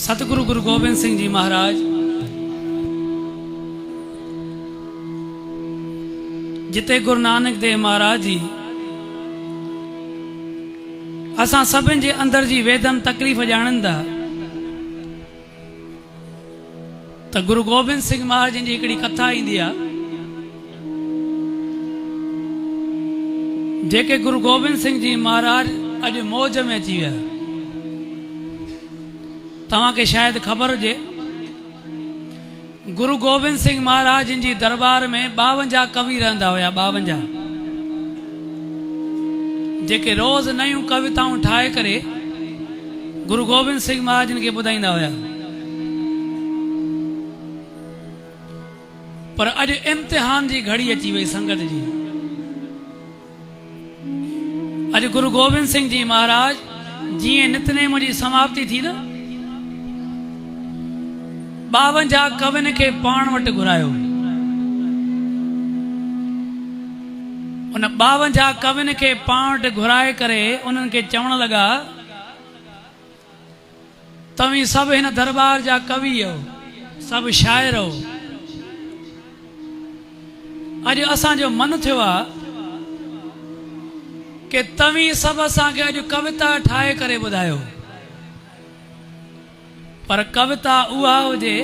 सतगुरु गुरु गोबिंद सिंह जी महाराज जिते गुरु नानक देव महाराज जी असां सभिनि जे अंदर जी वेदन तकलीफ़ ॼाणनि था त गुरु गोबिंद सिंह महाराज जी हिकिड़ी कथा ईंदी आहे। जेके गुरु गोबिंद सिंह जी महाराज अॼु मौज में अची विया। तव्हांखे शायदि ख़बर हुजे गुरु गोबिंद सिंह महाराज जी दरबार में 52 कवि रहंदा हुया। 52 जेके रोज़ नयूं कविताऊं ठाहे करे गुरु गोबिंद सिंह महाराज खे ॿुधाईंदा हुया। पर अॼु इम्तिहान जी घड़ी अची वई संगत जी। अॼु गुरु गोबिंद सिंह जी महाराज जीअं नितनेम जी समाप्ति थी न 52 कवियुनि खे पाण वटि घुरायो। उन 52 कवियुनि खे पाण वटि घुराए करे उन्हनि खे चवण लॻा तव्हीं सभु हिन दरबार जा कवि आहियो, सभु शाइर हो। अॼु असांजो मन थियो आहे कि तव्हीं सभु असांखे अॼु कविता ठाहे करे ॿुधायो। पर कविता उहा हुजे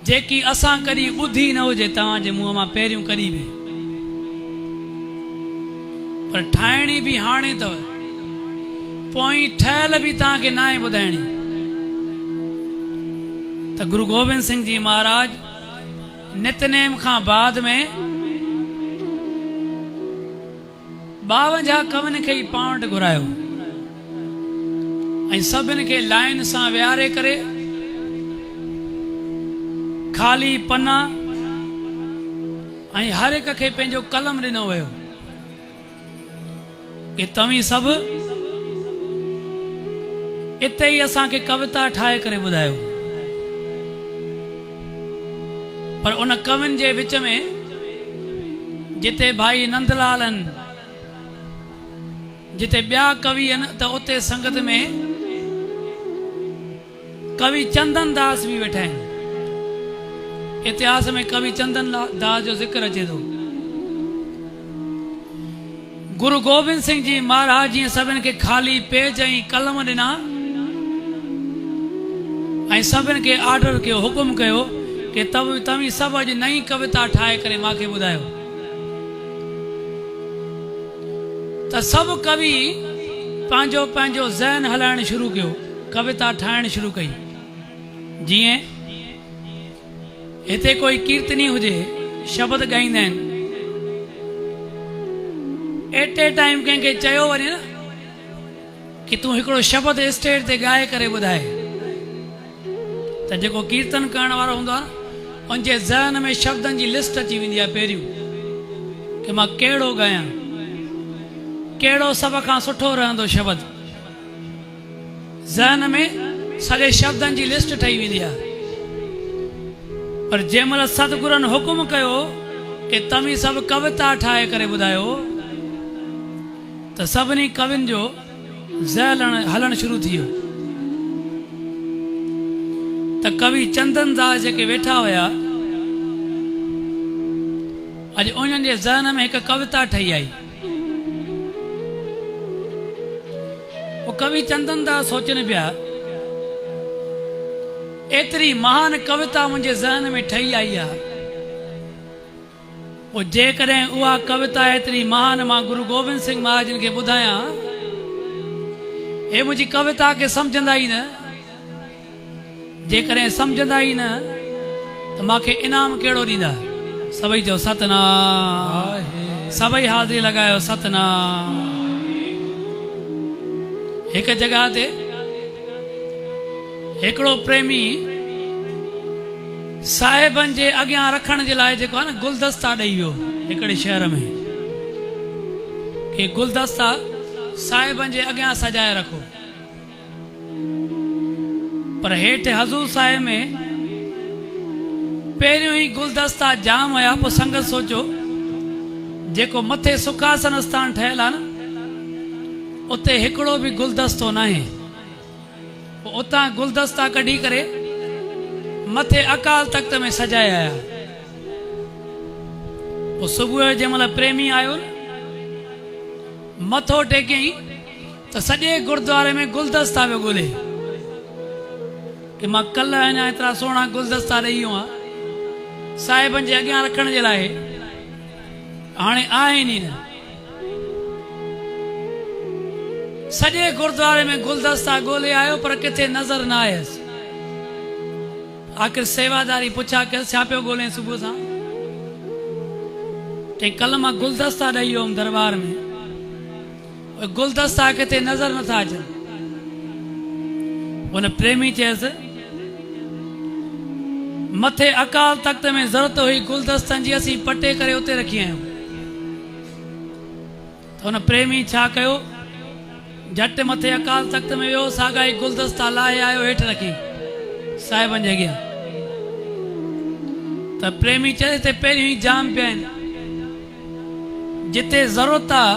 जेकी असां कॾहिं ॿुधी न हुजे तव्हांजे मुंहं मां पहिरियों कॾहिं बि। पर ठाहिणी बि हाणे अथव, पोइ ठहियल बि तव्हांखे न आहे ॿुधाइणी। त गुरु गोबिंद सिंह जी महाराज नितनेम खां बाद में 52 कवियुनि खे ई पाण वटि घुरायो ऐं सभिनि खे लाइन सां विहारे करे खाली पना ऐं हर हिक खे पंहिंजो कलम ॾिनो वियो कि तव्हीं सभु इते ई असांखे कविता ठाहे करे ॿुधायो। पर उन कवियुनि जे विच में जिते भाई नंदलाल आहिनि, जिते ॿिया कवि आहिनि, त उते संगत में कवि चंदन दास भी वेठा आहिनि। इतिहास में कवि चंदन दास जो जिक्र अचे थो। गुरु गोबिंद सिंह जी महाराज जी सभिनि खे खाली पेज ऐं कलम ॾिना ऐं सभिनि खे ऑर्डर कयो, हुकुम कयो कि तव्हीं सभु अॼु नई कविता ठाहे करे मूंखे ॿुधायो। त सभु कवि पंहिंजो पंहिंजो ज़हन हलाइण शुरू कयो, कविता ठाहिण शुरू कई। जीअं हिते कोई कीर्तनी हुजे, शब्द ॻाईंदा आहिनि, एट ए टाइम कंहिंखे चयो वञे न कि तूं हिकिड़ो शब्द स्टेज ते ॻाए करे ॿुधाए, त जेको कीर्तन करण वारो हूंदो आहे न उनजे ज़हन में शब्दनि जी लिस्ट अची वेंदी आहे पहिरियों कि मां कहिड़ो ॻायां, कहिड़ो सभ खां सुठो रहंदो शब्द। ज़हन में सॼे शब्दनि जी लिस्ट ठही वेंदी आहे। पर जंहिं महिल सतगुरनि हुकुम कयो कि तव्हीं सभु कविता ठाहे करे ॿुधायो त सभिनी कवियुनि जो ज़हन हलणु शुरू थी वियो। त कवि चंदन दास जेके वेठा हुया अॼु उन्हनि जे ज़हन में हिकु कविता ठही आई। वो कवि चंदन दास सोचनि पिया एतिरी महान कविता मुंहिंजे ज़हन में ठही आई आहे, पोइ जेकॾहिं उहा कविता एतिरी महान मां गुरु गोबिंद सिंह महाराज खे ॿुधायां, हे मुंहिंजी कविता खे सम्झंदा ई न, जेकॾहिं सम्झंदा ई न त मूंखे इनाम कहिड़ो ॾींदा। सभई चओ सतनाम, सभई हाज़िरी लॻायो सतनाम। हिकु जॻह ते हिकिड़ो प्रेमी साहिबनि जे अॻियां रखण जे लाइ जेको आहे न गुलदस्ता ॾेई वियो हिकिड़े शहर में कि गुलदस्ता साहिबनि जे अॻियां सजाए रखो। पर हेठि हज़ूर साहिब में पहिरियों ई गुलदस्ता जाम हुया। पोइ संगत सोचो जेको मथे सुखासन स्थान ठहियल आहे न उते हिकिड़ो बि गुलदस्तो न आहे। उतां गुलदस्ता कढी करे मथे अकाल तख्त में सजाए आया। सुबुह जो जंहिं महिल प्रेमी आयो मथो टेकियईं तो सॼे गुरुद्वारे में गुलदस्ता पियो ॻोल्हे कि मां कल्ह अञा एतिरा सुहिणा गुलदस्ता ॾेई वियो आहियां साहिबनि जे अॻियां रखण जे लाइ, हाणे आहिनि ई न। सॼे गुरुद्वारे में गुलदस्ता ॻोल्हे आयो पर किथे नज़र न आयसि। आख़िर सेवादारी पुछा कि छा पियो ॻोल्हे सुबुह सां? चई कल्ह मां गुलदस्ता ॾेई वियो हुउमि दरबार में, गुलदस्ता किथे नज़र नथा अचनि। उन प्रेमी चयसि मथे अकाल तख्त में ज़रूरत हुई गुलदस्तनि जी, असीं पटे करे उते रखी आहियूं। त हुन प्रेमी छा कयो, झटि मथे अकाल तख्त में वियो, साॻा ई गुलदस्ता लाहे आयो, हेठि रखी साहिबनि जे अॻियां। त प्रेमी चए हिते पहिरियों ई जाम पिया आहिनि, जिते ज़रूरत आहे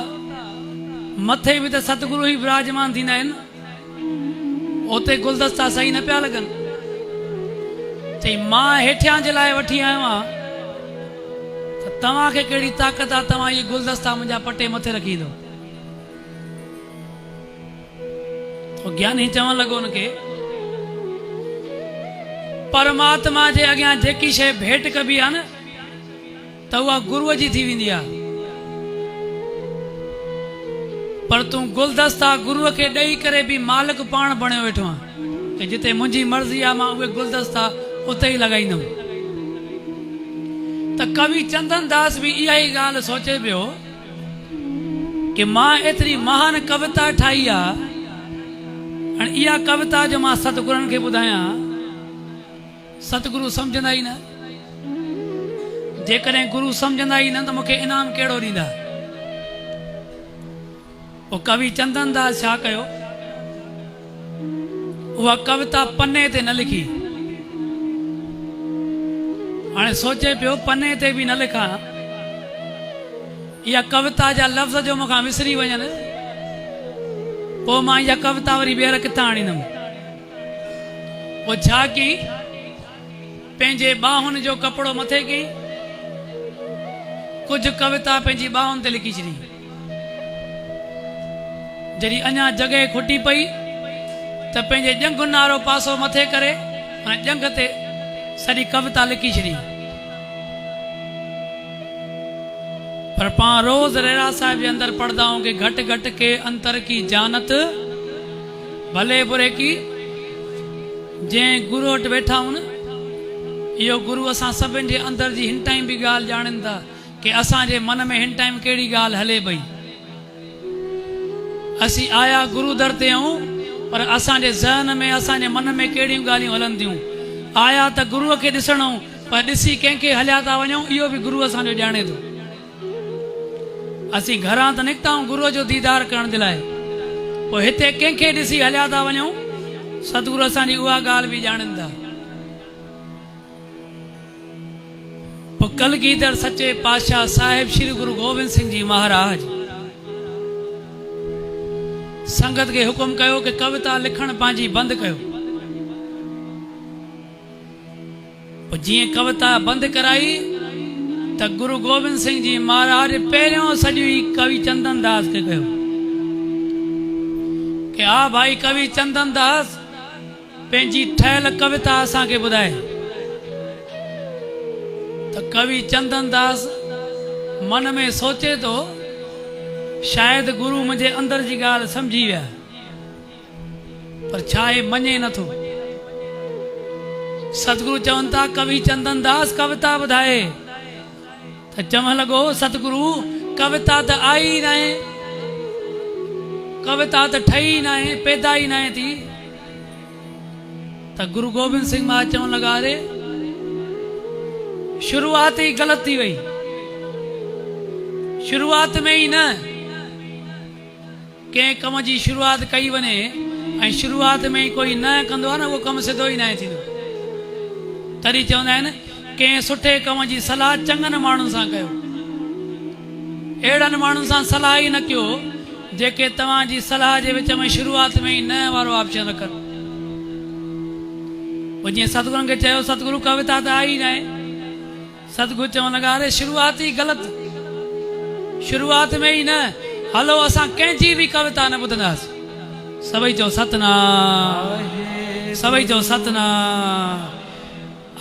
मथे बि त सतगुरु ई विराजमान थींदा आहिनि, उते गुलदस्ता सही न पिया लॻनि। चई मां हेठियां जे लाइ वठी आयो आहियां, त तव्हांखे कहिड़ी ताक़त आहे तव्हां इहे गुलदस्ता मुंहिंजा पटे मथे रखी ॾियो? तो ज्ञानी चवणु लॻो हुनखे परमात्मा जे अॻियां जेकी शइ भेंट कबी आहे न त उहा गुरूअ जी थी वेंदी आहे, पर तूं गुलदस्ता गुरूअ खे ॾेई करे बि मालिक पाण बणियो वेठो आहे कि जिते मुंहिंजी मर्ज़ी आहे मां उहे गुलदस्ता उते ई लॻाईंदुमि। त कवि चंदन दास बि इहा ई ॻाल्हि सोचे पियो कि मां एतिरी महान कविता ठाही आहे, हाणे इहा कविता जो मां सतगुरनि खे ॿुधायां, सतगुरु सम्झंदा ई न। जेकॾहिं गुरु सम्झंदा ई न त मूंखे इनाम कहिड़ो ॾींदा? पोइ कवि चंदन दास छा कयो, उहा कविता पने ते न लिखी। हाणे सोचे पियो पने ते बि न लिखां, इहा कविता जा लफ़्ज़ जो मूंखां विसरी वञनि, पोइ मां इहा कविता वरी ॿीहर किथां आणींदुमि। पोइ छा कयईं, पंहिंजे ॿाहुनि जो कपिड़ो मथे कयईं, कुझु कविता पंहिंजी ॿाहुनि ते लिखी छॾी। जॾहिं अञा जॻह खुटी पई त पंहिंजे ॼंघ नारो पासो मथे करे ऐं ॼंघ ते सॼी कविता लिखी छॾी। पर पाण रोज़ रेरा साहिब जे अंदरि पढ़ंदा आहियूं कि घट घट के अंतर की जानत भले बुरे की। जंहिं गुरू वटि वेठा आहियूं न, इहो गुरू असां सभिनि जे अंदरि जी हिन टाइम बि ॻाल्हि ॼाणनि था कि असांजे मन में हिन टाइम कहिड़ी ॻाल्हि हले पई। असीं आया गुरू दर ते आहियूं, पर असांजे ज़हन में असांजे मन में कहिड़ियूं ॻाल्हियूं हलनि थियूं। आया त गुरूअ खे ॾिसणो, पर ॾिसी कंहिंखे हलिया था वञूं, इहो बि गुरू असांजो ॼाणे थो। असीं घरां त निकिता आहियूं गुरूअ जो दीदार करण जे लाइ, पोइ हिते कंहिंखे ॾिसी हलिया था वञूं, सतगुरू असांजी उहा ॻाल्हि बि ॼाणनि था। पोइ कलगीधर सचे पातशाह साहिब श्री गुरु गोबिंद सिंह जी महाराज संगत खे हुकुम कयो कि कविता लिखण पंहिंजी बंदि कयो। पोइ जीअं कविता बंदि कराई त गुरु गोबिंद सिंह जी महाराज पहिरियों सॼी कवि चंदन दास खे कयो कि हा भाई कवि चंदन दास पंहिंजी ठहियल कविता असांखे ॿुधाए। त कवि चंदन दास मन में सोचे थो शायदि गुरु मुंहिंजे अंदर जी ॻाल्हि सम्झी विया, पर छा आहे मञे नथो। सतगुरु चवनि था कवि चंदन दास कविता ॿुधाए, त चवणु लॻो सतगुरु कविता त आई न आहे, कविता त ठही न आहे, पैदा ई न आहे थी। त गुरु गोबिंद सिंह महाराज चवणु लॻा अरे शुरूआत ही ग़लति थी वई, शुरूआत में ही न कंहिं कम जी शुरूआत कई वञे ऐं शुरूआत में ही कोई न कंदो आहे न, उहो कमु सिधो ई न थींदो। तॾहिं चवंदा आहिनि कंहिं सुठे कम जी सलाह चङनि माण्हुनि सां कयो, अहिड़नि माण्हुनि सां सलाह ई न कयो जेके तव्हांजी सलाह जे विच में शुरूआत में ई न वारो ऑप्शन रखनि। पोइ जीअं सतगुरुनि खे चयो सतगुरु कविता त आई न आहे। सतगुरु चवण लॻा अरे शुरूआत ई ग़लति, शुरूआत में ई न, हलो असां कंहिंजी बि कविता न ॿुधंदासीं। सभई चओ सतनाम, सभई चओ सतनाम।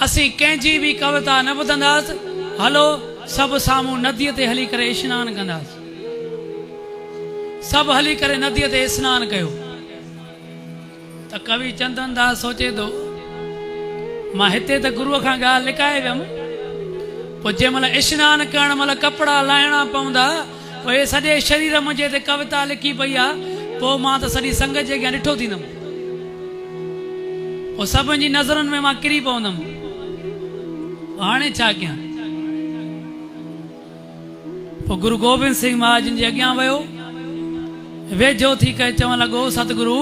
असीं कंहिंजी बि कविता न ॿुधंदासीं, हलो सभु साम्हूं नदीअ ते हली करे सनानु कंदासीं। सभु हली करे नदीअ ते सनानु कयो। त कवि चंदन दास सोचे थो मां हिते त गुरूअ खां ॻाल्हि लिकाए वियुमि, पोइ जंहिंमहिल सनानु करण महिल कपिड़ा लाहिणा पवंदा, पोइ हे सॼे शरीर मुंहिंजे ते कविता लिखी पई आहे, पोइ मां त सॼी संगत जे अॻियां ॾिठो थींदुमि, पोइ सभिनि जी नज़रुनि में मां किरी पवंदुमि। हाणे छा कयां? पोइ गुरु गोबिंद सिंह महाराज जे अॻियां वियो, वेझो थी करे चवण लॻो सतगुरु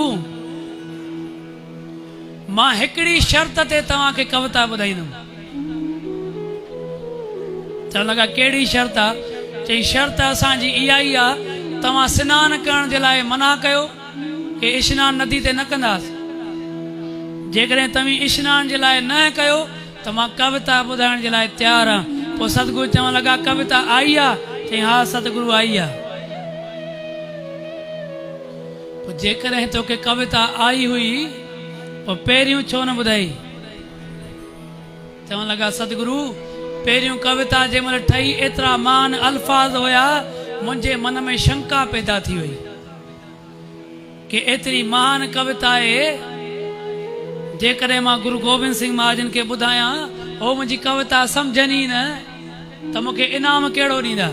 मां हिकिड़ी शर्त ते तव्हांखे कविता ॿुधाईंदुमि। चवण लॻा कहिड़ी शर्त आहे? चई शर्त असांजी इहा ई आहे, तव्हां सनानु करण जे लाइ मना कयो कि सनानु नदी ते न कंदासीं। जेकॾहिं तव्हीं सनानु जे लाइ न कयो त मां कविता ॿुधाइण जे लाइ तयारु आहियां। पोइ सतगुरु चवण लॻा कविता आई आहे? चई हा सतगुरु आई आहे। पोइ जेकॾहिं तोखे कविता आई हुई पोइ पहिरियों छो न ॿुधाई? चवण लॻा सतगुरु पहिरियों कविता जंहिं महिल ठही एतिरा मान अल्फाज़ हुया, मुंहिंजे मन में शंका पैदा थी वई कि एतिरी महान कविता आहे, जेकॾहिं मां गुरु गोबिंद सिंह महाजन खे ॿुधायां हो मुंहिंजी कविता सम्झनि ई न त मूंखे इनाम कहिड़ो ॾींदा।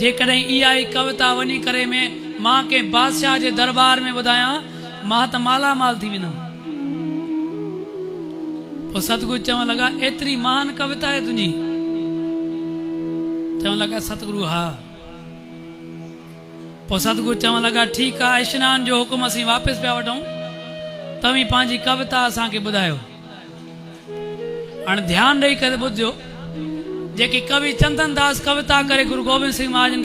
जेकॾहिं इहा ई कविता वञी करे में मां कंहिं बादशाह जे दरबार में ॿुधायां, मां त मालामाल थी वेंदुमि। पोइ सतगुरु चवण लॻा एतिरी महान कविता आहे तुंहिंजी? चवण लॻा सतगुरु हा। पोइ सतगुरु चवण लॻा ठीकु आहे, सनानु जो हुकुम असीं वापसि पिया वठूं, तव्हीं पंहिंजी कविता असांखे ॿुधायो। हाणे ध्यानु ॾेई करे ॿुधजो, जेकी कवि चंदन दास कविता करे गुरु गोबिंद सिंह महाजन